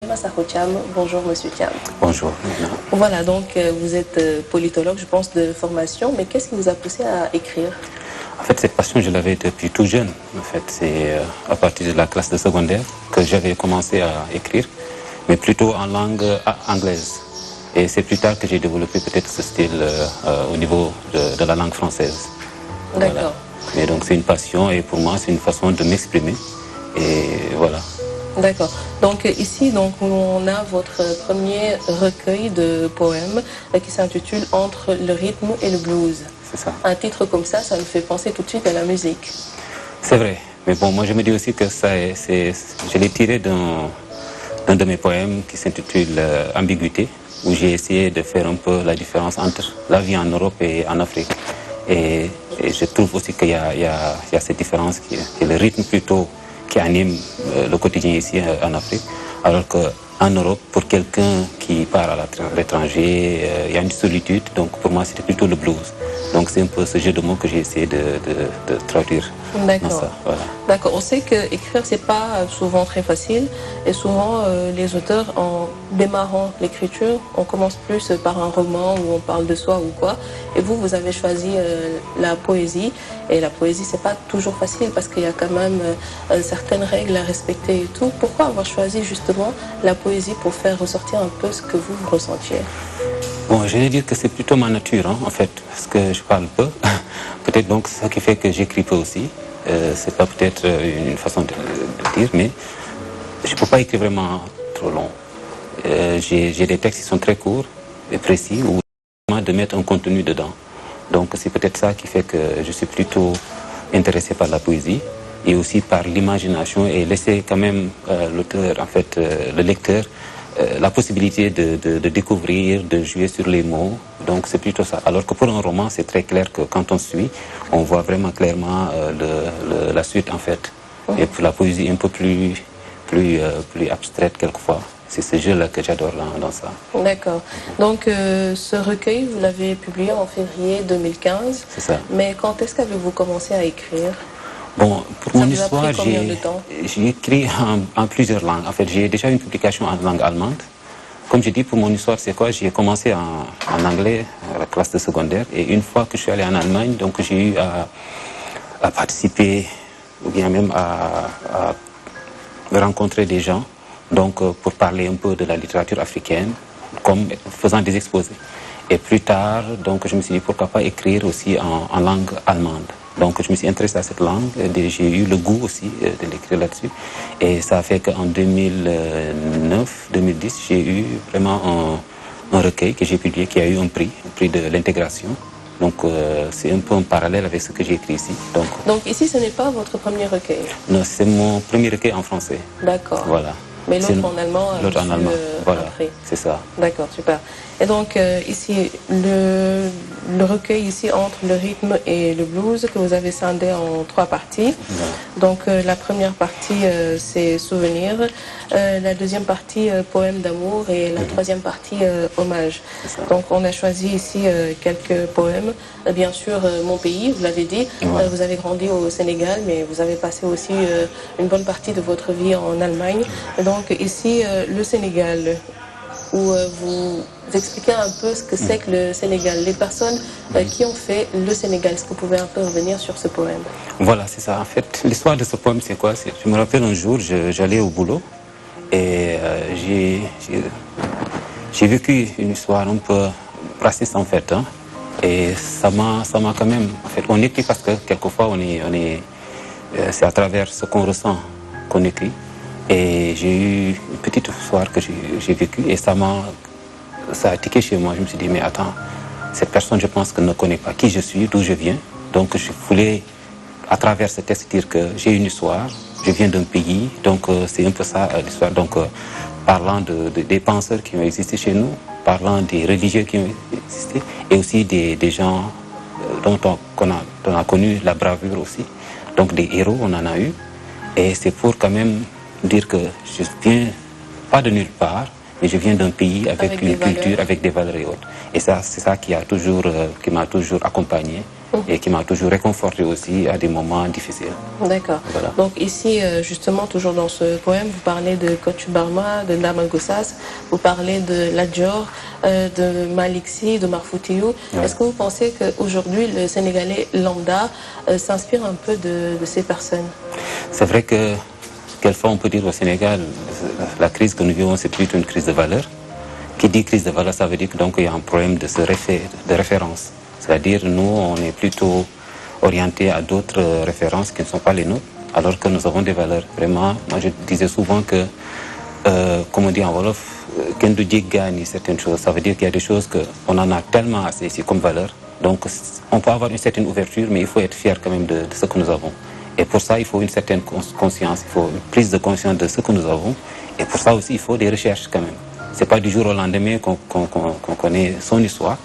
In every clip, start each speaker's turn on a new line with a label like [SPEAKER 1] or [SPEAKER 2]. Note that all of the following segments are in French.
[SPEAKER 1] Massakho Thiam. Bonjour Monsieur Thiam.
[SPEAKER 2] Bonjour.
[SPEAKER 1] Voilà, donc vous êtes politologue, je pense, de formation, mais qu'est-ce qui vous a poussé à écrire?
[SPEAKER 2] En fait, cette passion, je l'avais depuis tout jeune. En fait, c'est à partir de la classe de secondaire que j'avais commencé à écrire, mais plutôt en langue anglaise. Et c'est plus tard que j'ai développé peut-être ce style au niveau de la langue française.
[SPEAKER 1] D'accord.
[SPEAKER 2] Voilà. Mais donc c'est une passion et pour moi c'est une façon de m'exprimer. Et voilà.
[SPEAKER 1] D'accord. Donc ici, donc, on a votre premier recueil de poèmes qui s'intitule Entre le rythme et le blues.
[SPEAKER 2] C'est ça.
[SPEAKER 1] Un titre comme ça nous fait penser tout de suite à la musique.
[SPEAKER 2] C'est vrai. Mais bon, moi je me dis aussi que je l'ai tiré d'un de mes poèmes qui s'intitule Ambiguïté, où j'ai essayé de faire un peu la différence entre la vie en Europe et en Afrique. Et je trouve aussi qu'il y a cette différence qui est le rythme plutôt qui anime le quotidien ici en Afrique, alors qu'en Europe, pour quelqu'un qui part à l'étranger, il y a une solitude, donc pour moi c'était plutôt le blues. Donc c'est un peu ce jeu de mots que j'ai essayé de traduire.
[SPEAKER 1] D'accord.
[SPEAKER 2] Voilà.
[SPEAKER 1] D'accord. On sait qu'écrire, c'est pas souvent très facile. Et souvent, les auteurs, en démarrant l'écriture, on commence plus par un roman où on parle de soi ou quoi. Et vous avez choisi la poésie. Et la poésie, c'est pas toujours facile parce qu'il y a quand même certaines règles à respecter et tout. Pourquoi avoir choisi justement la poésie pour faire ressortir un peu ce que vous ressentiez?
[SPEAKER 2] Bon, je vais dire que c'est plutôt ma nature, hein, en fait, parce que je parle peu. Peut-être donc c'est ça qui fait que j'écris peu aussi. C'est pas peut-être une façon de dire, mais je peux pas écrire vraiment trop long. J'ai des textes qui sont très courts et précis, où de mettre un contenu dedans. Donc c'est peut-être ça qui fait que je suis plutôt intéressé par la poésie et aussi par l'imagination et laisser quand même l'auteur, en fait, le lecteur, la possibilité de découvrir, de jouer sur les mots. Donc c'est plutôt ça. Alors que pour un roman, c'est très clair que quand on suit, on voit vraiment clairement la suite en fait. Et pour la poésie un peu plus abstraite quelquefois. C'est ce jeu-là que j'adore dans ça.
[SPEAKER 1] D'accord. Donc ce recueil, vous l'avez publié en février 2015.
[SPEAKER 2] C'est ça.
[SPEAKER 1] Mais quand est-ce qu'avez-vous commencé à écrire?
[SPEAKER 2] Bon, pour mon histoire,
[SPEAKER 1] j'ai
[SPEAKER 2] écrit en plusieurs langues. En fait, j'ai déjà une publication en langue allemande. Comme je dis, pour mon histoire, c'est quoi? J'ai commencé en anglais à la classe de secondaire. Et une fois que je suis allé en Allemagne, donc j'ai eu à participer, ou bien même à rencontrer des gens, donc pour parler un peu de la littérature africaine, comme faisant des exposés. Et plus tard, donc je me suis dit pourquoi pas écrire aussi en langue allemande. Donc je me suis intéressé à cette langue, j'ai eu le goût aussi de l'écrire là-dessus. Et ça a fait qu'en 2009-2010, j'ai eu vraiment un recueil que j'ai publié qui a eu un prix de l'intégration. Donc c'est un peu en parallèle avec ce que j'ai écrit ici.
[SPEAKER 1] Donc ici, ce n'est pas votre premier recueil?
[SPEAKER 2] Non, c'est mon premier recueil en français.
[SPEAKER 1] D'accord.
[SPEAKER 2] Voilà.
[SPEAKER 1] Mais l'autre en allemand,
[SPEAKER 2] l'autre en allemand, voilà, c'est ça.
[SPEAKER 1] D'accord, super. Et donc ici, le recueil ici entre le rythme et le blues que vous avez scindé en 3 parties. Donc la première partie c'est Souvenirs, la deuxième partie Poème d'amour et la troisième partie Hommage. Donc on a choisi ici quelques poèmes. Bien sûr, Mon pays, vous l'avez dit, vous avez grandi au Sénégal, mais vous avez passé aussi une bonne partie de votre vie en Allemagne. Et donc ici, le Sénégal, où vous expliquez un peu ce que c'est que le Sénégal, les personnes qui ont fait le Sénégal. Est-ce que vous pouvez un peu revenir sur ce poème?
[SPEAKER 2] Voilà, c'est ça. En fait, l'histoire de ce poème, c'est quoi? Je me rappelle un jour, j'allais au boulot et j'ai vécu une histoire un peu raciste en fait. Hein, et ça m'a quand même... En fait, on écrit parce que quelquefois, c'est à travers ce qu'on ressent qu'on écrit. Et j'ai eu une petite histoire que j'ai vécue et ça a tiqué chez moi. Je me suis dit, mais attends, cette personne, je pense qu'elle ne connaît pas qui je suis, d'où je viens. Donc je voulais, à travers ce texte, dire que j'ai une histoire, je viens d'un pays, donc c'est un peu ça l'histoire. Donc parlant des penseurs qui ont existé chez nous, parlant des religieux qui ont existé, et aussi des gens dont on a connu la bravure aussi. Donc des héros, on en a eu. Et c'est pour quand même dire que je viens pas de nulle part, mais je viens d'un pays avec une culture, avec des valeurs et autres. Et ça, c'est ça qui m'a toujours accompagné et qui m'a toujours réconforté aussi à des moments difficiles.
[SPEAKER 1] D'accord.
[SPEAKER 2] Voilà.
[SPEAKER 1] Donc ici, justement, toujours dans ce poème, vous parlez de Kotch Barma, de Ndamal Gossas, vous parlez de Ladjor, de Maliksi, de Marfoutiou.
[SPEAKER 2] Ouais.
[SPEAKER 1] Est-ce que vous pensez qu'aujourd'hui, le Sénégalais lambda s'inspire un peu de ces personnes?
[SPEAKER 2] C'est vrai que, quelquefois, on peut dire au Sénégal, la crise que nous vivons, c'est plutôt une crise de valeur. Qui dit crise de valeur, ça veut dire qu'il y a un problème de référence. C'est-à-dire, nous, on est plutôt orienté à d'autres références qui ne sont pas les nôtres, alors que nous avons des valeurs. Vraiment, moi je disais souvent que, comme on dit en Wolof, Kendu gagne certaines choses. Ça veut dire qu'il y a des choses qu'on en a tellement assez ici comme valeur. Donc, on peut avoir une certaine ouverture, mais il faut être fier quand même de ce que nous avons. Et pour ça, il faut une certaine conscience, il faut une prise de conscience de ce que nous avons. Et pour ça aussi, il faut des recherches quand même. Ce n'est pas du jour au lendemain qu'on connaît son histoire.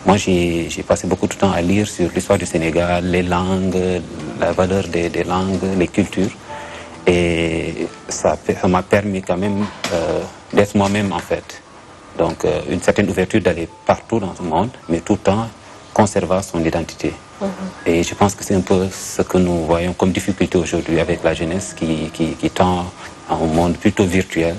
[SPEAKER 2] Moi, j'ai passé beaucoup de temps à lire sur l'histoire du Sénégal, les langues, la valeur des langues, les cultures. Et ça m'a permis quand même d'être moi-même, en fait. Donc, une certaine ouverture d'aller partout dans le monde, mais tout en conservant son identité. Et je pense que c'est un peu ce que nous voyons comme difficulté aujourd'hui avec la jeunesse qui tend à un monde plutôt virtuel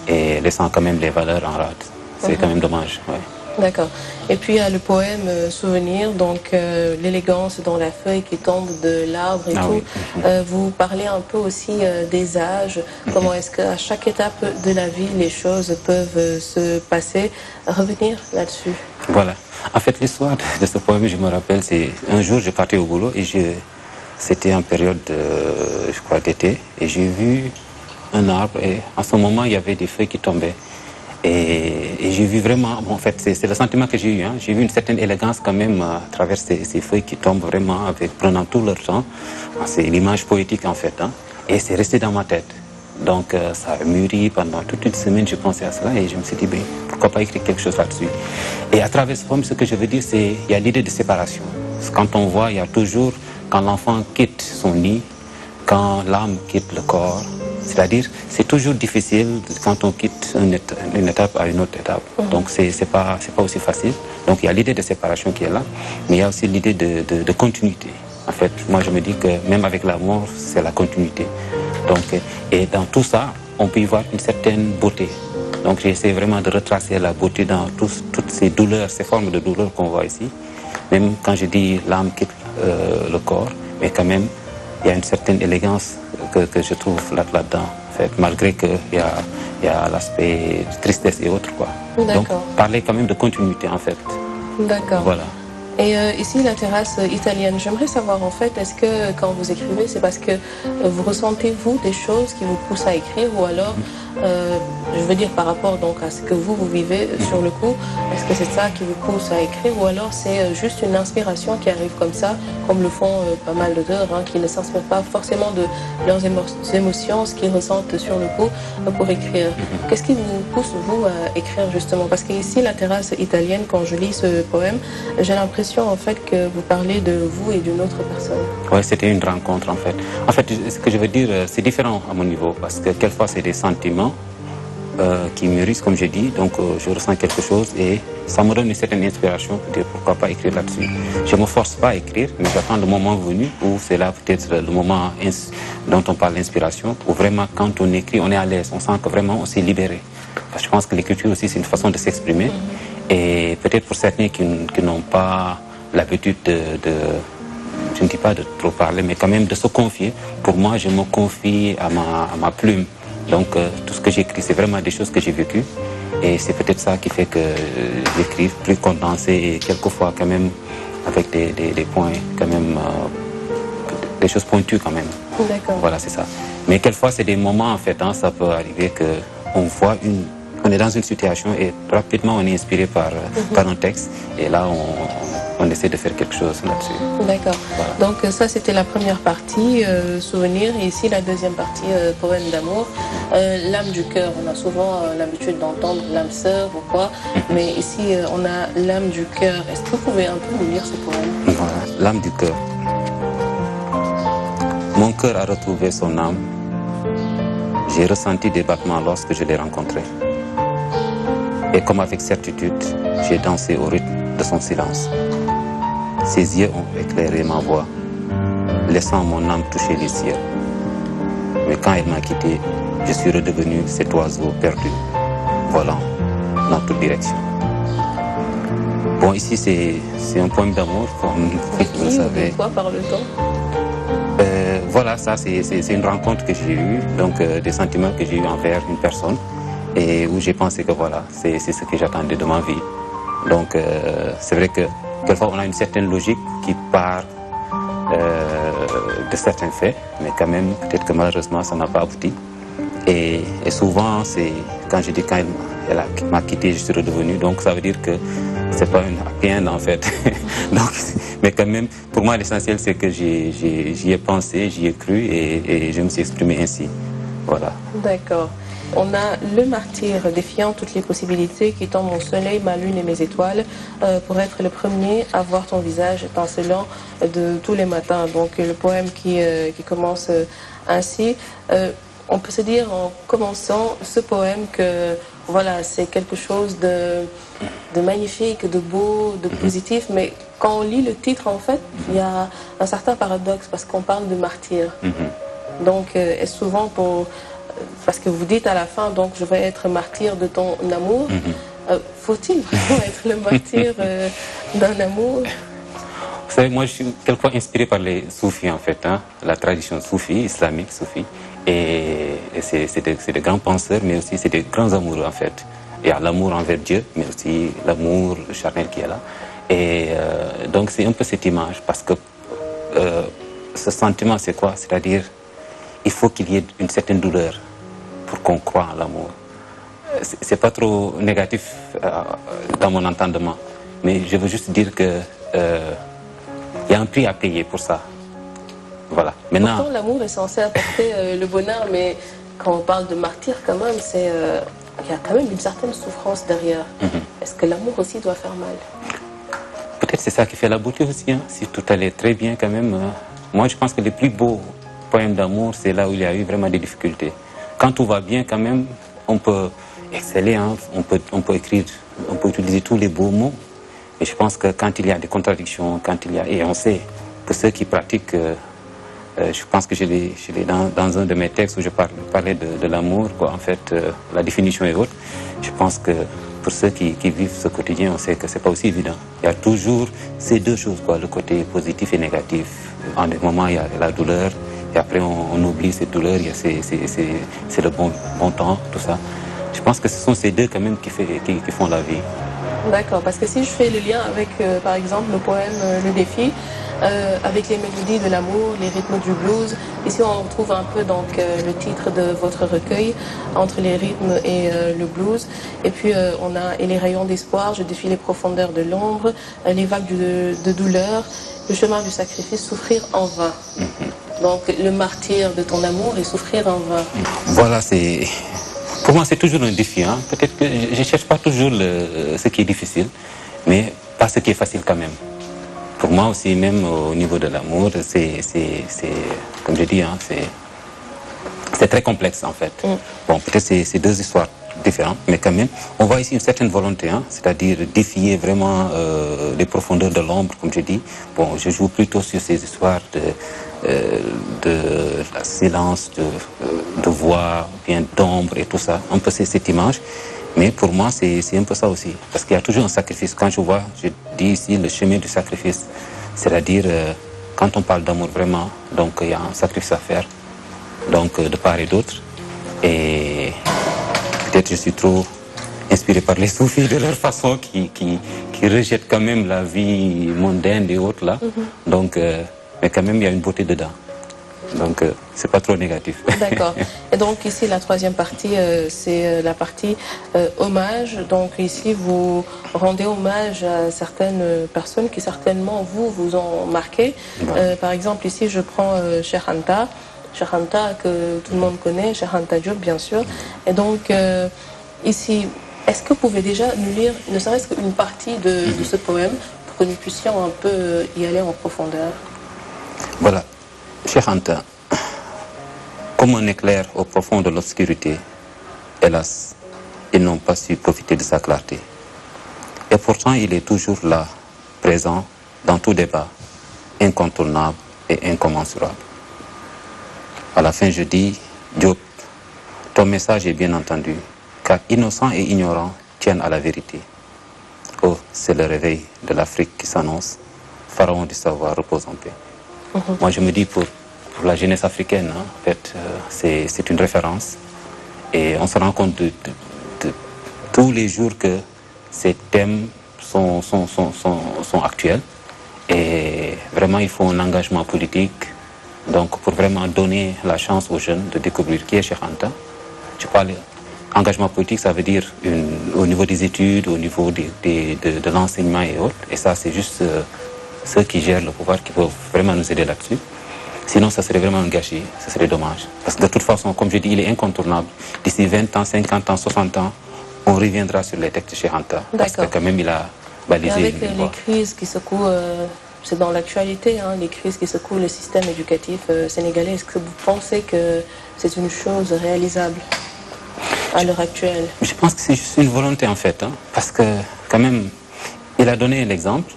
[SPEAKER 2] et laissant quand même les valeurs en rade. C'est quand même dommage. Ouais.
[SPEAKER 1] D'accord. Et puis il y a le poème Souvenir, donc l'élégance dans la feuille qui tombe de l'arbre et tout. Oui. Vous parlez un peu aussi des âges, comment est-ce qu'à chaque étape de la vie, les choses peuvent se passer. Revenir là-dessus.
[SPEAKER 2] Voilà. En fait, l'histoire de ce poème, je me rappelle, c'est un jour, je partais au boulot et c'était en période, je crois, d'été, et j'ai vu un arbre et en ce moment, il y avait des feuilles qui tombaient. Et j'ai vu vraiment, en fait, c'est le sentiment que j'ai eu. Hein. J'ai vu une certaine élégance quand même à travers ces feuilles qui tombent vraiment, prenant tout leur temps. C'est l'image poétique en fait. Hein. Et c'est resté dans ma tête. Donc ça a mûri pendant toute une semaine, je pensais à cela et je me suis dit, ben, pourquoi pas écrire quelque chose là-dessus. Et à travers ce poème, ce que je veux dire, c'est qu'il y a l'idée de séparation. Quand on voit, il y a toujours, quand l'enfant quitte son nid, quand l'âme quitte le corps, c'est-à-dire, c'est toujours difficile quand on quitte une étape à une autre étape. Donc, c'est pas aussi facile. Donc, il y a l'idée de séparation qui est là, mais il y a aussi l'idée de continuité. En fait, moi, je me dis que même avec la mort, c'est la continuité. Donc, et dans tout ça, on peut y voir une certaine beauté. Donc, j'essaie vraiment de retracer la beauté dans toutes ces douleurs, ces formes de douleur qu'on voit ici. Même quand je dis l'âme quitte le corps, mais quand même, il y a une certaine élégance que je trouve là-dedans, en fait, malgré qu'il y a l'aspect tristesse et autres, quoi. Donc, parler quand même de continuité, en fait.
[SPEAKER 1] D'accord.
[SPEAKER 2] Voilà.
[SPEAKER 1] Et ici, la terrasse italienne, j'aimerais savoir, en fait, est-ce que quand vous écrivez, c'est parce que vous ressentez, vous, des choses qui vous poussent à écrire, ou alors, je veux dire par rapport donc à ce que vous vivez sur le coup, est-ce que c'est ça qui vous pousse à écrire, ou alors c'est juste une inspiration qui arrive comme ça, comme le font pas mal d'auteurs, hein, qui ne s'inspirent pas forcément de leurs émotions, ce qu'ils ressentent sur le coup, pour écrire. Qu'est-ce qui vous pousse, vous, à écrire, justement? Parce qu'ici, la terrasse italienne, quand je lis ce poème, j'ai l'impression en fait que vous parlez de vous et d'une autre personne.
[SPEAKER 2] Oui, c'était une rencontre en fait. En fait, ce que je veux dire, c'est différent à mon niveau parce que quelquefois c'est des sentiments qui mûrissent, comme j'ai dit. Donc je ressens quelque chose et ça me donne une certaine inspiration pour dire pourquoi pas écrire là-dessus. Je ne me force pas à écrire, mais j'attends le moment venu où c'est là peut-être le moment dont on parle d'inspiration, où vraiment quand on écrit, on est à l'aise, on sent que vraiment on s'est libéré. Parce que je pense que l'écriture aussi c'est une façon de s'exprimer. Et peut-être pour certains qui n'ont pas l'habitude je ne dis pas de trop parler, mais quand même de se confier. Pour moi, je me confie à ma plume. Donc, tout ce que j'écris, c'est vraiment des choses que j'ai vécues. Et c'est peut-être ça qui fait que j'écris plus condensé et quelquefois quand même avec des points, quand même, des choses pointues quand même.
[SPEAKER 1] D'accord.
[SPEAKER 2] Voilà, c'est ça. Mais quelquefois, c'est des moments, en fait, hein, ça peut arriver qu'on voit on est dans une situation et rapidement on est inspiré par un texte et là on essaie de faire quelque chose là-dessus.
[SPEAKER 1] D'accord. Voilà. Donc ça c'était la première partie, souvenir, et ici la deuxième partie, poème d'amour. L'âme du cœur, on a souvent l'habitude d'entendre l'âme sœur ou quoi, mais ici on a l'âme du cœur. Est-ce que vous pouvez un peu nous lire ce poème?
[SPEAKER 2] Voilà, l'âme du cœur. Mon cœur a retrouvé son âme. J'ai ressenti des battements lorsque je l'ai rencontré. Et comme avec certitude, j'ai dansé au rythme de son silence. Ses yeux ont éclairé ma voie, laissant mon âme toucher les cieux. Mais quand elle m'a quitté, je suis redevenu cet oiseau perdu, volant dans toute direction. Bon, ici, c'est un poème d'amour, comme vous le savez.
[SPEAKER 1] De quoi parle-t-on?
[SPEAKER 2] Voilà, ça, c'est une rencontre que j'ai eue, donc des sentiments que j'ai eus envers une personne, et où j'ai pensé que voilà, c'est ce que j'attendais de ma vie. Donc, c'est vrai que quelquefois, on a une certaine logique qui part de certains faits, mais quand même, peut-être que malheureusement, ça n'a pas abouti. Et souvent, c'est quand je dis quand elle m'a quitté, je suis redevenu, donc ça veut dire que c'est pas une happy end en fait. Donc, mais quand même, pour moi, l'essentiel, c'est que j'y ai pensé, j'y ai cru et je me suis exprimé ainsi. Voilà.
[SPEAKER 1] D'accord. On a le martyr défiant toutes les possibilités, quittant mon soleil, ma lune et mes étoiles, pour être le premier à voir ton visage étincelant de tous les matins. Donc le poème qui commence ainsi. On peut se dire en commençant ce poème que voilà, c'est quelque chose de magnifique, de beau, de positif, mais quand on lit le titre, en fait, il y a un certain paradoxe parce qu'on parle de martyr. Donc, et souvent parce que vous dites à la fin, donc je vais être martyr de ton amour. Faut-il vraiment être le martyr d'un amour?
[SPEAKER 2] Vous savez, moi je suis quelquefois inspiré par les soufis en fait, hein, la tradition soufie, islamique, soufie. Et c'est des grands penseurs, mais aussi c'est des grands amoureux en fait. Il y a l'amour envers Dieu, mais aussi l'amour charnel qui est là. Et donc c'est un peu cette image, parce que ce sentiment c'est quoi? C'est-à-dire, il faut qu'il y ait une certaine douleur pour qu'on croie en l'amour. C'est pas trop négatif dans mon entendement, mais je veux juste dire que il y a un prix à payer pour ça. Voilà. Maintenant,
[SPEAKER 1] pourtant, l'amour est censé apporter le bonheur, mais quand on parle de martyr, quand même, il y a quand même une certaine souffrance derrière. Est-ce que l'amour aussi doit faire mal?
[SPEAKER 2] Peut-être c'est ça qui fait la beauté aussi. Hein. Si tout allait très bien, quand même. Moi, je pense que les plus beaux poèmes d'amour, c'est là où il y a eu vraiment des difficultés. Quand tout va bien, quand même, on peut exceller, hein. On peut écrire, on peut utiliser tous les beaux mots. Et je pense que quand il y a des contradictions, quand il y a... Et on sait que ceux qui pratiquent... je pense que je l'ai dans un de mes textes où je parlais de l'amour, quoi. En fait, la définition est autre. Je pense que pour ceux qui vivent ce quotidien, on sait que c'est pas aussi évident. Il y a toujours ces deux choses, quoi, le côté positif et négatif. En des moments, il y a la douleur, et après on oublie cette douleur, il y a c'est le bon temps, tout ça. Je pense que ce sont ces deux quand même qui font la vie.
[SPEAKER 1] D'accord, parce que si je fais le lien avec, par exemple, le poème Le Défi, avec les mélodies de l'amour, les rythmes du blues, ici on retrouve un peu donc le titre de votre recueil, entre les rythmes et le blues. Et puis on a Et les rayons d'espoir, je défie les profondeurs de l'ombre, les vagues de douleur, le chemin du sacrifice, souffrir en vain. Donc le martyr de ton amour et souffrir en vain.
[SPEAKER 2] Voilà, c'est... Pour moi, c'est toujours un défi. Hein. Peut-être que je ne cherche pas toujours ce qui est difficile, mais pas ce qui est facile quand même. Pour moi aussi, même au niveau de l'amour, c'est comme je dis, hein, c'est très complexe en fait. Bon, peut-être c'est deux histoires différentes, mais quand même, on voit ici une certaine volonté, hein, c'est-à-dire défier vraiment les profondeurs de l'ombre, comme je dis. Bon, je joue plutôt sur ces histoires de silence, de voix, bien d'ombre et tout ça, un peu cette image. Mais pour moi, c'est un peu ça aussi. Parce qu'il y a toujours un sacrifice. Quand je vois, je dis ici le chemin du sacrifice. C'est-à-dire, quand on parle d'amour vraiment, donc il y a un sacrifice à faire. Donc, de part et d'autre. Et peut-être je suis trop inspiré par les soufis de leur façon qui rejettent quand même la vie mondaine et autres là. Donc, mais quand même, il y a une beauté dedans. Donc, c'est pas trop négatif.
[SPEAKER 1] D'accord. Et donc, ici, la troisième partie, c'est la partie hommage. Donc, ici, vous rendez hommage à certaines personnes qui, certainement, vous ont marqué. Par exemple, ici, je prends Cheikh Anta. Cheikh Anta, que tout le monde connaît, Cheikh Anta Diop, bien sûr. Et donc, ici, est-ce que vous pouvez déjà nous lire, ne serait-ce qu'une partie de ce poème, pour que nous puissions un peu y aller en profondeur?
[SPEAKER 2] Voilà. Cheikh Anta, comme un éclair au profond de l'obscurité, hélas, ils n'ont pas su profiter de sa clarté. Et pourtant, il est toujours là, présent, dans tout débat, incontournable et incommensurable. À la fin, je dis, Diop, ton message est bien entendu, car innocents et ignorants tiennent à la vérité. Oh, c'est le réveil de l'Afrique qui s'annonce. Pharaon du savoir repose en paix. Moi, je me dis pour la jeunesse africaine, hein, en fait, c'est une référence. Et on se rend compte de tous les jours que ces thèmes sont actuels. Et vraiment, il faut un engagement politique. Donc, pour vraiment donner la chance aux jeunes de découvrir qui est Cheikh Anta. Je parle engagement politique, ça veut dire au niveau des études, au niveau de l'enseignement et autres. Et ça, c'est juste ceux qui gèrent le pouvoir qui peuvent vraiment nous aider là-dessus. Sinon, ça serait vraiment un gâchis, ça serait dommage. Parce que de toute façon, comme je dis, il est incontournable. D'ici 20 ans, 50 ans, 60 ans, on reviendra sur les textes de Cheikh Anta. Parce que quand même, il a balisé.
[SPEAKER 1] Et avec les crises qui secouent, c'est dans l'actualité, hein, les crises qui secouent le système éducatif sénégalais, est-ce que vous pensez que c'est une chose réalisable à l'heure actuelle?
[SPEAKER 2] Je pense que c'est juste une volonté en fait, hein, parce que quand même, il a donné l'exemple.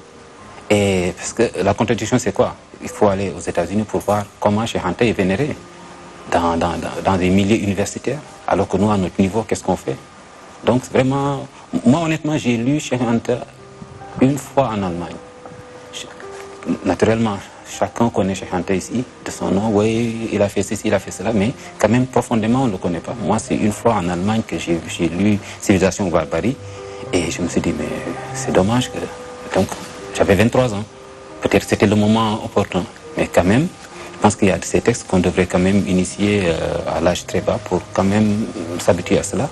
[SPEAKER 2] Et parce que la contradiction, c'est quoi? Il faut aller aux États-Unis pour voir comment Cheikh Anta est vénéré dans des milieux universitaires, alors que nous, à notre niveau, qu'est-ce qu'on fait? Donc, vraiment, moi, honnêtement, j'ai lu Cheikh Anta une fois en Allemagne. Naturellement, chacun connaît Cheikh Anta ici, de son nom, oui, il a fait ceci, il a fait cela, mais quand même, profondément, on ne le connaît pas. Moi, c'est une fois en Allemagne que j'ai lu Civilisation ou Barbarie, et je me suis dit, mais c'est dommage que... Donc, j'avais 23 ans. Peut-être c'était le moment opportun. Mais quand même, je pense qu'il y a ces textes qu'on devrait quand même initier à l'âge très bas pour quand même s'habituer à cela.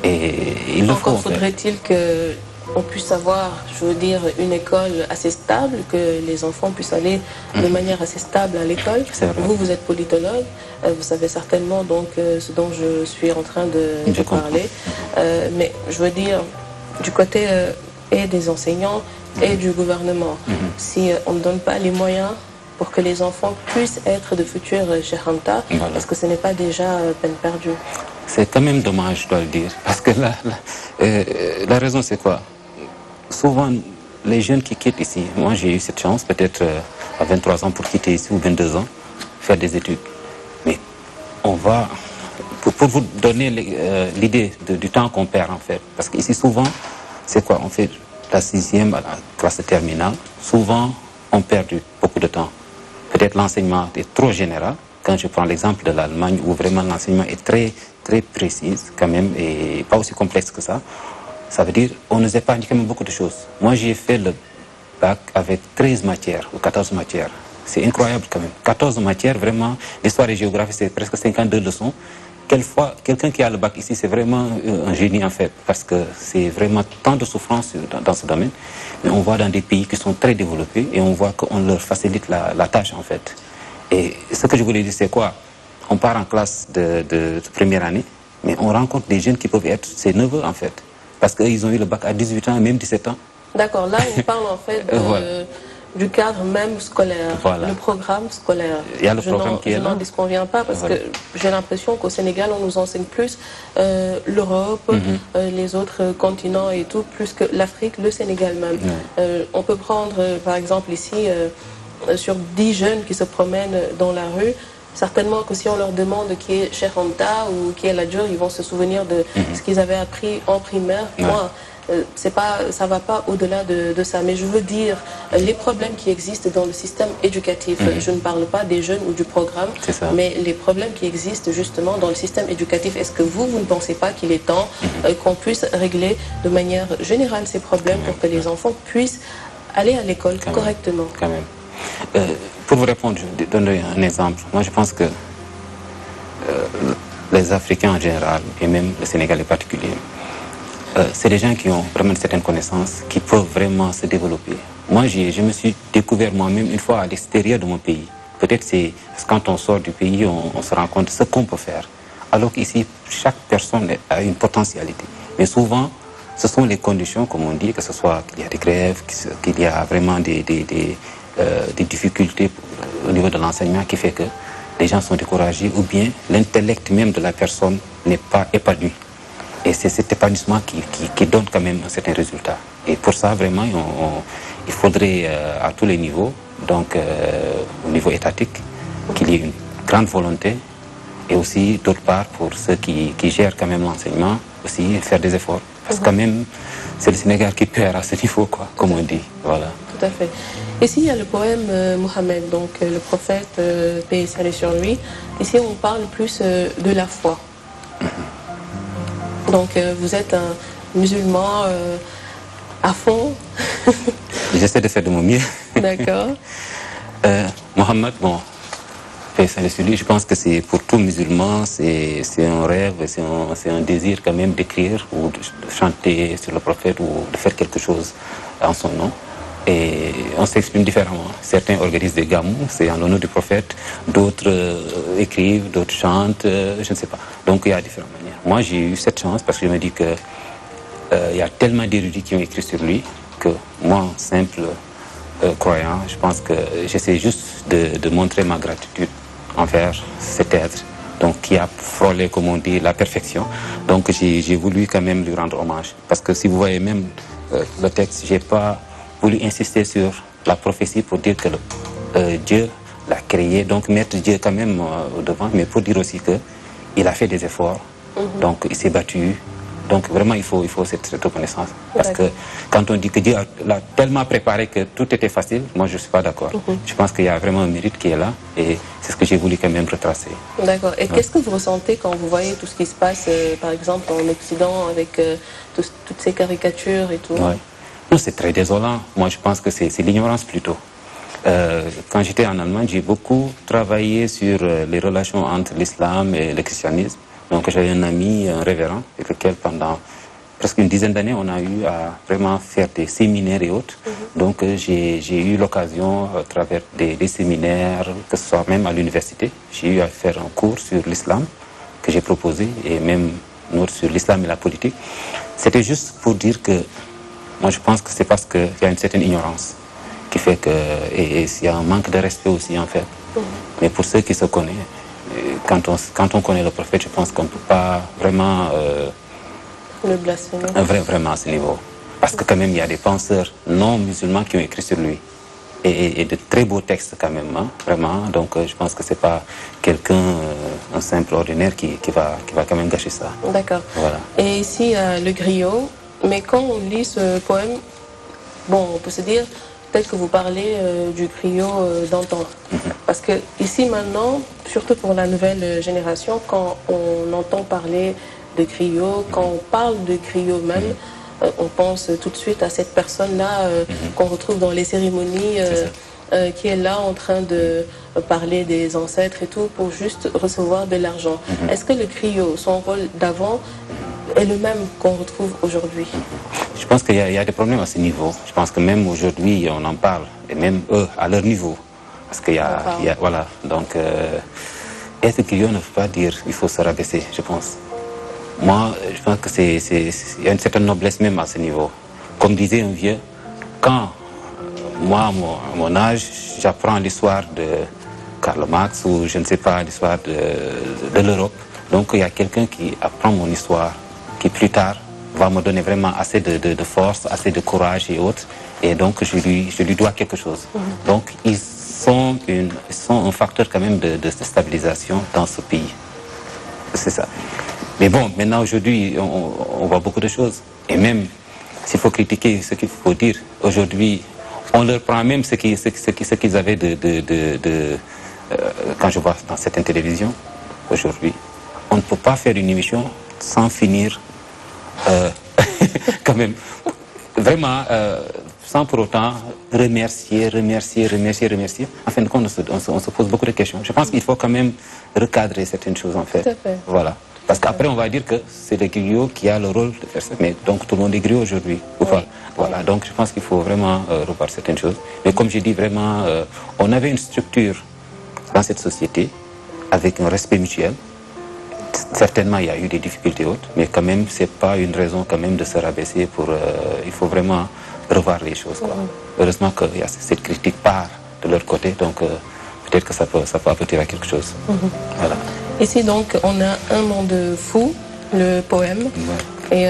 [SPEAKER 2] Et il le faut.
[SPEAKER 1] Encore faudrait-il qu'on puisse avoir, je veux dire, une école assez stable, que les enfants puissent aller de manière assez stable à l'école. Vous êtes politologue, vous savez certainement donc ce dont je suis en train de parler. Mais je veux dire, du côté et des enseignants, et du gouvernement. Si on ne donne pas les moyens pour que les enfants puissent être de futurs Cheikh Anta, est-ce que ce n'est pas déjà peine perdue?
[SPEAKER 2] C'est quand même dommage, je dois le dire. Parce que la raison, c'est quoi? Souvent, les jeunes qui quittent ici, moi j'ai eu cette chance, peut-être à 23 ans pour quitter ici, ou 22 ans, faire des études. Mais on va... Pour vous donner l'idée du temps qu'on perd, en fait. Parce qu'ici, souvent, c'est quoi? On fait la 6e à la classe terminale, souvent on perd beaucoup de temps. Peut-être l'enseignement est trop général. Quand je prends l'exemple de l'Allemagne, où vraiment l'enseignement est très, très précis quand même, et pas aussi complexe que ça, ça veut dire qu'on nous épargne quand même beaucoup de choses. Moi, j'ai fait le bac avec 13 matières, ou 14 matières. C'est incroyable quand même. 14 matières, vraiment, l'histoire et géographie, c'est presque 52 leçons. Quelquefois, quelqu'un qui a le bac ici, c'est vraiment un génie en fait, parce que c'est vraiment tant de souffrance dans ce domaine. Mais on voit dans des pays qui sont très développés et on voit qu'on leur facilite la tâche en fait. Et ce que je voulais dire, c'est quoi? On part en classe de première année, mais on rencontre des jeunes qui peuvent être ses neveux en fait, parce qu'ils ont eu le bac à 18 ans, même 17 ans.
[SPEAKER 1] D'accord, là on parle en fait du cadre même scolaire, le programme scolaire.
[SPEAKER 2] Il y a le programme qui est là.
[SPEAKER 1] Je n'en disconviens pas parce que j'ai l'impression qu'au Sénégal, on nous enseigne plus l'Europe, les autres continents et tout, plus que l'Afrique, le Sénégal même. On peut prendre par exemple ici, sur 10 jeunes qui se promènent dans la rue, certainement que si on leur demande qui est Cheikh Anta ou qui est Ladjour, ils vont se souvenir de ce qu'ils avaient appris en primaire. Ça va pas au-delà de ça, mais je veux dire les problèmes qui existent dans le système éducatif. Je ne parle pas des jeunes ou du programme, mais les problèmes qui existent justement dans le système éducatif. Est-ce que vous ne pensez pas qu'il est temps qu'on puisse régler de manière générale ces problèmes pour que les enfants puissent aller à l'école correctement?
[SPEAKER 2] Quand même. Pour vous répondre, je donnerai un exemple. Moi, je pense que les Africains en général, et même le Sénégalais en particulier, c'est des gens qui ont vraiment certaines connaissances, qui peuvent vraiment se développer. Moi, je me suis découvert moi-même une fois à l'extérieur de mon pays. Peut-être c'est parce que quand on sort du pays, on se rend compte de ce qu'on peut faire. Alors qu'ici, chaque personne a une potentialité. Mais souvent, ce sont les conditions, comme on dit, que ce soit qu'il y a des grèves, qu'il y a vraiment des difficultés au niveau de l'enseignement qui fait que les gens sont découragés, ou bien l'intellect même de la personne n'est pas épanoui. Et c'est cet épanouissement qui donne quand même un certain résultat. Et pour ça, vraiment, il faudrait à tous les niveaux, donc au niveau étatique, qu'il y ait une grande volonté, et aussi d'autre part pour ceux qui gèrent quand même l'enseignement, aussi faire des efforts. Parce que quand même, c'est le Sénégal qui perd à ce niveau, quoi, comme on dit. Voilà.
[SPEAKER 1] Tout à fait. Ici, il y a le poème Mohammed, donc le prophèt, paix et salut sur lui. Ici, on parle plus de la foi. Donc, vous êtes un musulman à fond.
[SPEAKER 2] J'essaie de faire de mon mieux.
[SPEAKER 1] D'accord.
[SPEAKER 2] Mohammed, bon, paix et salut sur lui, je pense que c'est pour tout musulman, c'est un rêve, c'est un désir quand même d'écrire ou de chanter sur le prophète ou de faire quelque chose en son nom. Et on s'exprime différemment. Certains organisent des gamous, c'est en l'honneur du prophète. D'autres écrivent, d'autres chantent, je ne sais pas. Donc il y a différentes manières. Moi j'ai eu cette chance parce que je me dis que il y a tellement d'érudits qui ont écrit sur lui que moi, simple croyant, je pense que j'essaie juste de montrer ma gratitude envers cet être, donc qui a frôlé, comme on dit, la perfection. Donc j'ai voulu quand même lui rendre hommage. Parce que si vous voyez même le texte, j'ai pas voulu insister sur la prophétie pour dire que Dieu l'a créé, donc mettre Dieu quand même au devant, mais pour dire aussi qu'il a fait des efforts, donc il s'est battu. Donc vraiment, il faut cette reconnaissance. Parce que quand on dit que Dieu l'a tellement préparé que tout était facile, moi je ne suis pas d'accord. Je pense qu'il y a vraiment un mérite qui est là et c'est ce que j'ai voulu quand même retracer.
[SPEAKER 1] D'accord. Et qu'est-ce que vous ressentez quand vous voyez tout ce qui se passe, par exemple, en Occident, avec toutes ces caricatures et tout?
[SPEAKER 2] Non, c'est très désolant. Moi, je pense que c'est l'ignorance plutôt. Quand j'étais en Allemagne, j'ai beaucoup travaillé sur les relations entre l'islam et le christianisme. Donc j'avais un ami, un révérend, avec lequel pendant presque une dizaine d'années, on a eu à vraiment faire des séminaires et autres. Donc j'ai eu l'occasion, à travers des séminaires, que ce soit même à l'université, j'ai eu à faire un cours sur l'islam que j'ai proposé, et même un autre sur l'islam et la politique. C'était juste pour dire que, moi je pense que c'est parce qu'il y a une certaine ignorance qui fait que, et il y a un manque de respect aussi en fait. Mais pour ceux qui se connaissent, quand on connaît le prophète, je pense qu'on ne peut pas vraiment
[SPEAKER 1] le blasphémer.
[SPEAKER 2] Vraiment à ce niveau. Parce que quand même, il y a des penseurs non musulmans qui ont écrit sur lui. Et de très beaux textes quand même, hein, vraiment. Donc je pense que ce n'est pas quelqu'un, un simple ordinaire qui va quand même gâcher ça.
[SPEAKER 1] D'accord.
[SPEAKER 2] Voilà.
[SPEAKER 1] Et ici, le griot. Mais quand on lit ce poème, bon, on peut se dire, peut-être que vous parlez du griot d'antan. Parce que ici maintenant, surtout pour la nouvelle génération, quand on entend parler de griot, quand on parle de griot même, on pense tout de suite à cette personne-là qu'on retrouve dans les cérémonies, qui est là en train de parler des ancêtres et tout, pour juste recevoir de l'argent. Est-ce que le griot, son rôle d'avant, est le même qu'on retrouve aujourd'hui?
[SPEAKER 2] Je pense qu'il y a des problèmes à ce niveau. Je pense que même aujourd'hui, on en parle, et même eux, à leur niveau. Parce qu'il y a, voilà, donc, être griot ne veut pas dire qu'il faut se rabaisser, je pense. Moi, je pense que il y a une certaine noblesse même à ce niveau. Comme disait un vieux, quand moi, à mon âge, j'apprends l'histoire de Karl Marx ou je ne sais pas, l'histoire de l'Europe, donc il y a quelqu'un qui apprend mon histoire, qui plus tard va me donner vraiment assez de force, assez de courage et autres, et donc je lui dois quelque chose. Donc ils sont un facteur quand même de stabilisation dans ce pays. C'est ça. Mais bon, maintenant aujourd'hui, on voit beaucoup de choses. Et même, s'il faut critiquer ce qu'il faut dire, aujourd'hui, on leur prend même ce qu'ils avaient quand je vois dans certaines télévisions, aujourd'hui, on ne peut pas faire une émission sans finir, quand même, vraiment, sans pour autant remercier. En fin de compte, on se pose beaucoup de questions. Je pense qu'il faut quand même recadrer certaines choses, en fait.
[SPEAKER 1] Tout à fait.
[SPEAKER 2] Voilà. Parce qu'après, on va dire que c'est le griot qui a le rôle de faire ça. Mais donc, tout le monde est griot aujourd'hui. Voilà. Donc, je pense qu'il faut vraiment revoir certaines choses. Mais comme j'ai dit, vraiment, on avait une structure dans cette société avec un respect mutuel. Certainement, il y a eu des difficultés autres, mais quand même, ce n'est pas une raison quand même de se rabaisser pour... il faut vraiment revoir les choses, quoi. Heureusement que cette critique part de leur côté, donc peut-être que ça peut aboutir à quelque chose. Voilà.
[SPEAKER 1] Ici, donc, on a Un monde fou, le poème. Et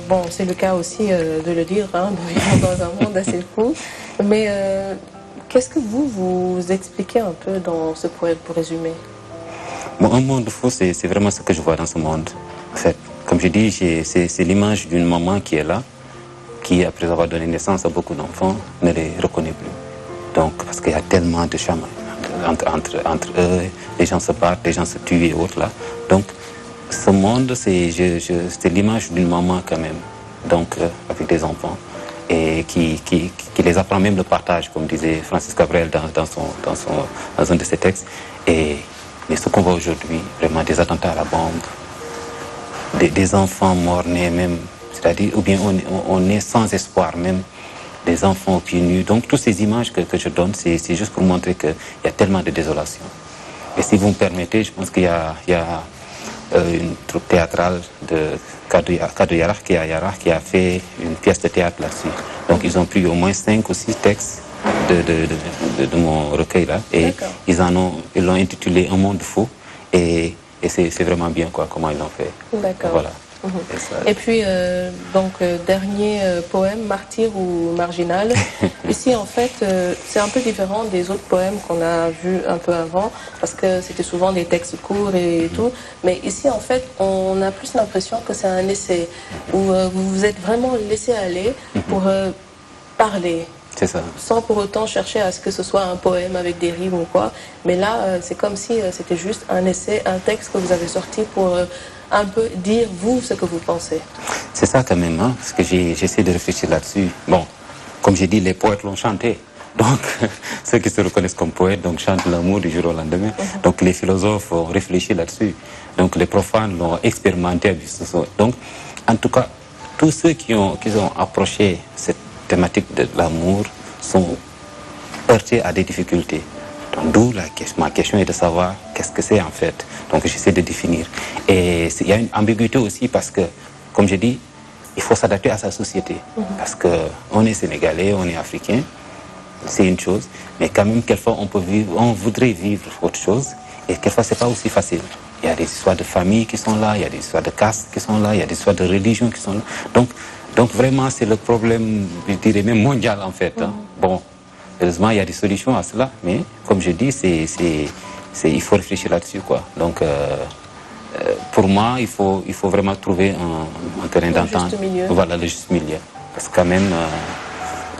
[SPEAKER 1] bon, c'est le cas aussi de le dire, hein, nous vivons dans un monde assez fou. Mais qu'est-ce que vous expliquez un peu dans ce poème pour résumer?
[SPEAKER 2] Bon, un monde fou, c'est vraiment ce que je vois dans ce monde. En fait, comme je dis, c'est l'image d'une maman qui est là, qui, après avoir donné naissance à beaucoup d'enfants, ne les reconnaît plus. Donc, parce qu'il y a tellement de chamailleries entre eux, les gens se battent, les gens se tuent et autres là. Donc, ce monde, c'est l'image d'une maman quand même, donc avec des enfants, et qui les apprend même le partage, comme disait Francis Cabrel dans un de ses textes. Mais ce qu'on voit aujourd'hui, vraiment des attentats à la bombe, des enfants morts-nés même, c'est-à-dire, ou bien on est sans espoir même, des enfants aux pieds nus. Donc toutes ces images que je donne, c'est juste pour montrer qu'il y a tellement de désolation. Et si vous me permettez, je pense qu'il y a une troupe théâtrale de Kadou Yarach qui a fait une pièce de théâtre là-dessus. Donc ils ont pris au moins 5 ou 6 textes de mon recueil là, et ils l'ont intitulé Un monde fou, et c'est vraiment bien quoi, comment ils l'ont fait.
[SPEAKER 1] D'accord.
[SPEAKER 2] Voilà.
[SPEAKER 1] Et puis, donc, dernier poème, Martyr ou Marginal. Ici, en fait, c'est un peu différent des autres poèmes qu'on a vus un peu avant, parce que c'était souvent des textes courts et tout. Mais ici, en fait, on a plus l'impression que c'est un essai, où vous vous êtes vraiment laissé aller pour parler.
[SPEAKER 2] C'est ça.
[SPEAKER 1] Sans pour autant chercher à ce que ce soit un poème avec des rimes ou quoi. Mais là, c'est comme si c'était juste un essai, un texte que vous avez sorti pour un peu dire, vous, ce que vous pensez.
[SPEAKER 2] C'est ça quand même, hein, parce que j'essaie de réfléchir là-dessus. Bon, comme j'ai dit, les poètes l'ont chanté. Donc, ceux qui se reconnaissent comme poètes donc, chantent l'amour du jour au lendemain. Donc, les philosophes ont réfléchi là-dessus. Donc, les profanes l'ont expérimenté. Donc, en tout cas, tous ceux qui ont approché cette thématique de l'amour sont heurtés à des difficultés. Donc, d'où ma question est de savoir qu'est-ce que c'est en fait. Donc j'essaie de définir. Et il y a une ambiguïté aussi parce que, comme je dis, il faut s'adapter à sa société. Parce qu'on est sénégalais, on est africain, c'est une chose. Mais quand même, quelquefois, on voudrait vivre autre chose. Et quelquefois, ce n'est pas aussi facile. Il y a des histoires de famille qui sont là, il y a des histoires de caste qui sont là, il y a des histoires de religion qui sont là. Donc vraiment, c'est le problème, je dirais même mondial en fait. Hein. Bon, heureusement, il y a des solutions à cela, mais comme je dis, il faut réfléchir là-dessus, quoi. Donc, pour moi, il faut vraiment trouver un terrain d'entente. Voilà, le juste milieu. Parce que quand même,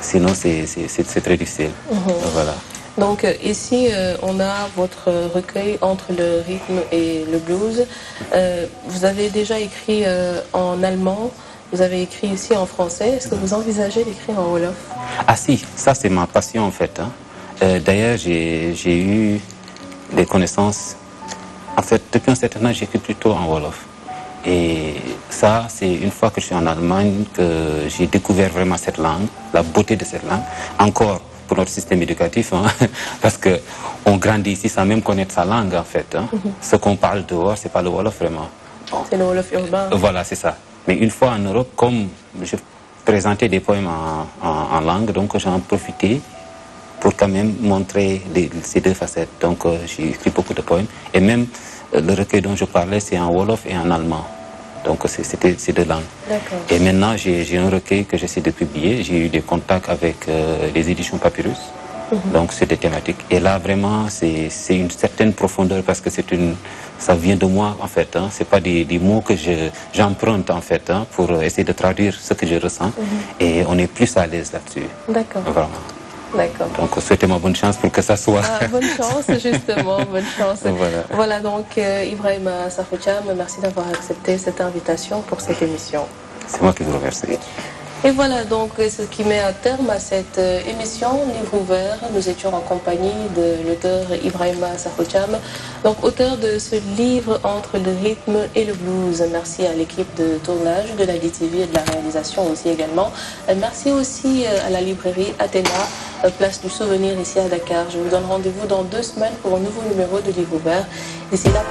[SPEAKER 2] sinon, c'est très difficile. Voilà.
[SPEAKER 1] Donc ici, on a votre recueil Entre le rythme et le blues. Vous avez déjà écrit en allemand. Vous avez écrit ici en français. Est-ce que vous envisagez d'écrire en Wolof?
[SPEAKER 2] Ah si, ça c'est ma passion en fait. Hein. D'ailleurs, j'ai eu des connaissances. En fait, depuis un certain temps, j'écris plutôt en Wolof. Et ça, c'est une fois que je suis en Allemagne que j'ai découvert vraiment cette langue, la beauté de cette langue. Encore pour notre système éducatif, hein, parce qu'on grandit ici sans même connaître sa langue en fait. Hein. Ce qu'on parle dehors, c'est pas le Wolof vraiment. Bon.
[SPEAKER 1] C'est le Wolof urbain.
[SPEAKER 2] Voilà, c'est ça. Mais une fois en Europe, comme je présentais des poèmes en langue, donc j'en profitais pour quand même montrer ces deux facettes. Donc j'ai écrit beaucoup de poèmes. Et même le recueil dont je parlais, c'est en Wolof et en allemand. Donc c'était ces deux langues. Et maintenant, j'ai un recueil que j'essaie de publier. J'ai eu des contacts avec les éditions Papyrus. Donc c'est des thématiques. Et là, vraiment, c'est une certaine profondeur parce que ça vient de moi, en fait. Hein. Ce n'est pas des mots que j'emprunte, en fait, hein, pour essayer de traduire ce que je ressens. Et on est plus à l'aise là-dessus.
[SPEAKER 1] D'accord.
[SPEAKER 2] Vraiment.
[SPEAKER 1] D'accord.
[SPEAKER 2] Donc, souhaitez-moi bonne chance pour que ça soit.
[SPEAKER 1] Ah, bonne chance, justement, bonne chance. Voilà donc, Ibrahima Sarfou-Thiam, merci d'avoir accepté cette invitation pour cette émission.
[SPEAKER 2] C'est moi qui vous remercie.
[SPEAKER 1] Et voilà donc ce qui met un terme à cette émission Livre ouvert. Nous étions en compagnie de l'auteur Ibrahima Sarfou-Thiam, donc auteur de ce livre Entre le rythme et le blues. Merci à l'équipe de tournage de la DTV et de la réalisation aussi également. Merci aussi à la librairie Athéna, place du souvenir ici à Dakar. Je vous donne rendez-vous dans 2 semaines pour un nouveau numéro de Livre ouvert. D'ici là,